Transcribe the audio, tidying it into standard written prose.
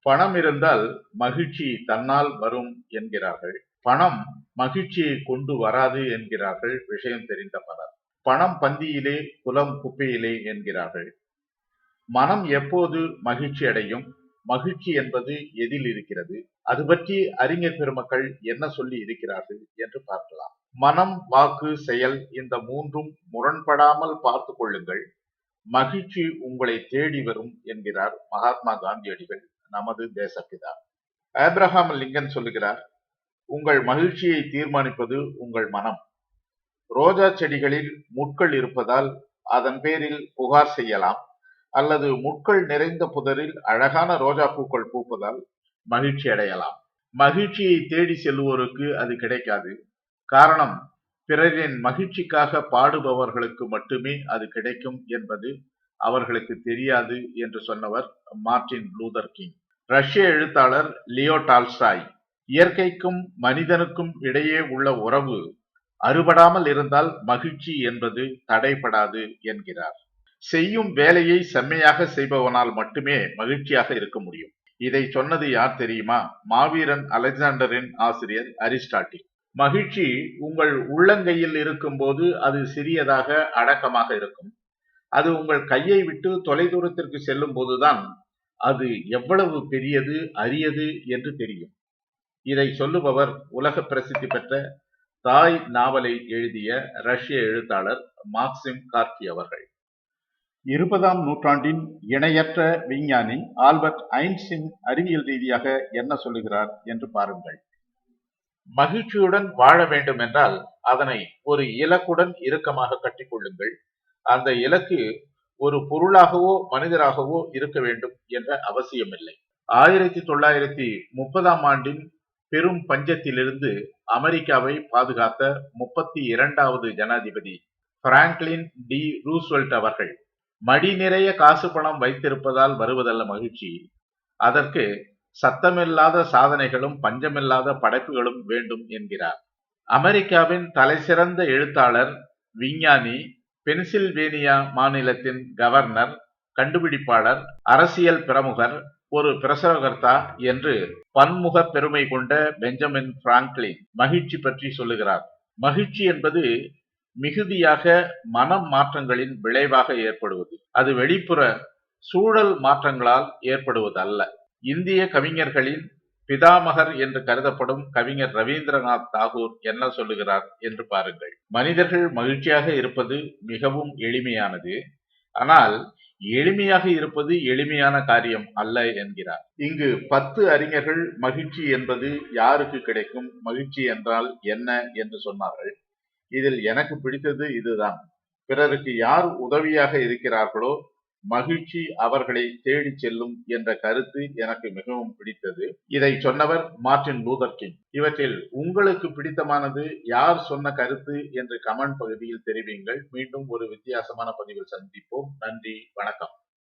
பணம் இருந்தால் மகிழ்ச்சி தன்னால் வரும் என்கிறார்கள். பணம் மகிழ்ச்சியை கொண்டு வராது என்கிறார்கள் விஷயம் தெரிந்த பலர். பணம் பந்தியிலே குலம் குப்பையிலே என்கிறார்கள். மனம் எப்போது மகிழ்ச்சி அடையும்? மகிழ்ச்சி என்பது எதில் இருக்கிறது? அது பற்றி அறிஞர் பெருமக்கள் என்ன சொல்லி இருக்கிறார்கள் என்று பார்க்கலாம். மனம், வாக்கு, செயல் இந்த மூன்றும் முரண்படாமல் பார்த்து கொள்ளுங்கள். மகிழ்ச்சி உங்களை தேடி வரும் என்கிறார் மகாத்மா காந்தியடிகள், நமது தேசப்பிதா. ஆப்ரஹாம் லிங்கன் சொல்லுகிறார், உங்கள் மகிழ்ச்சியை தீர்மானிப்பது உங்கள் மனம். ரோஜா செடிகளில் முட்கள் இருப்பதால் அதன் பேரில் புகார் செய்யலாம், அல்லது முட்கள் நிறைந்த புதரில் அழகான ரோஜா பூக்கள் பூப்பதால் மகிழ்ச்சி அடையலாம். மகிழ்ச்சியை தேடி செல்வோருக்கு அது கிடைக்காது. காரணம், பிறரின் மகிழ்ச்சிக்காக பாடுபவர்களுக்கு மட்டுமே அது கிடைக்கும் என்பது அவர்களுக்கு தெரியாது என்று சொன்னவர் மார்ட்டின் லூதர் கிங். ரஷ்ய எழுத்தாளர் லியோ டால்ஸ்டாய், இயற்கைக்கும் மனிதனுக்கும் இடையே உள்ள உறவு அறுபடாமல் இருந்தால் மகிழ்ச்சி என்பது தடைபடாது என்கிறார். செய்யும் வேலையை செம்மையாக செய்பவனால் மட்டுமே மகிழ்ச்சியாக இருக்க முடியும். இதை சொன்னது யார் தெரியுமா? மாவீரன் அலெக்சாண்டரின் ஆசிரியர் அரிஸ்டாட்டில். மகிழ்ச்சி உங்கள் உள்ளங்கையில் இருக்கும் போது அது சிறியதாக அடக்கமாக இருக்கும். அது உங்கள் கையை விட்டு தொலைதூரத்திற்கு செல்லும் போதுதான் அது எவ்வளவு பெரியது, அரியது என்று தெரியும். இதை சொல்லுபவர் உலக பிரசித்தி பெற்ற தாய் நாவலை எழுதிய ரஷ்ய எழுத்தாளர் மாக்சிம் கார்கி அவர்கள். 20ஆம் நூற்றாண்டின் இணையற்ற விஞ்ஞானி ஆல்பர்ட் ஐன்ஸ்டீன் அறிவியல் ரீதியாக என்ன சொல்லுகிறார் என்று பாருங்கள். மகிழ்ச்சியுடன் வாழ வேண்டும் என்றால் அதனை ஒரு இலக்குடன் இறுக்கமாக கட்டிக்கொள்ளுங்கள். அந்த இலக்கு ஒரு பொருளாகவோ மனிதராகவோ இருக்க வேண்டும் என்ற அவசியமில்லை. 1930ஆம் ஆண்டின் பெரும் பஞ்சத்திலிருந்து அமெரிக்காவை பாதுகாத்த 32வது ஜனாதிபதி பிராங்க்லின் டி ரூஸ்வெல்ட் அவர்கள், மடி நிறைய காசு பணம் வைத்திருப்பதால் வருவதல்ல மகிழ்ச்சி, அதற்கு சத்தமில்லாத சாதனைகளும் பஞ்சமில்லாத படைப்புகளும் வேண்டும் என்கிறார். அமெரிக்காவின் தலைசிறந்த எழுத்தாளர், விஞ்ஞானி, பென்சில்வேனியா மாநிலத்தின் கவர்னர், கண்டுபிடிப்பாளர், அரசியல் பிரமுகர், ஒரு பிரசவகர்த்தா என்று பன்முக பெருமை கொண்ட பெஞ்சமின் பிராங்க்லின் மகிழ்ச்சி பற்றி சொல்லுகிறார். மகிழ்ச்சி என்பது மிகுதியாக மனம் மாற்றங்களின் விளைவாக ஏற்படுவது. அது வெளிப்புற சூழல் மாற்றங்களால் ஏற்படுவது அல்ல. இந்திய கவிஞர்களின் பிதாமகர் என்று கருதப்படும் கவிஞர் ரவீந்திரநாத் தாகூர் என்ன சொல்லுகிறார் என்று பாருங்கள். மனிதர்கள் மகிழ்ச்சியாக இருப்பது மிகவும் எளிமையானது, ஆனால் எளிமையாக இருப்பது எளிமையான காரியம் அல்ல என்கிறார். இங்கு 10 அறிஞர்கள் மகிழ்ச்சி என்பது யாருக்கு கிடைக்கும், மகிழ்ச்சி என்றால் என்ன என்று சொன்னார்கள். இதில் எனக்கு பிடித்தது இதுதான். பிறருக்கு யார் உதவியாக இருக்கிறார்களோ மகிழ்ச்சி அவர்களை தேடி செல்லும் என்ற கருத்து எனக்கு மிகவும் பிடித்தது. இதை சொன்னவர் மார்ட்டின் லூதர் கிங். இவற்றில் உங்களுக்கு பிடித்தமானது யார் சொன்ன கருத்து என்று கமெண்ட் பகுதியில் தெரிவியுங்கள். மீண்டும் ஒரு வித்தியாசமான பதிவில் சந்திப்போம். நன்றி, வணக்கம்.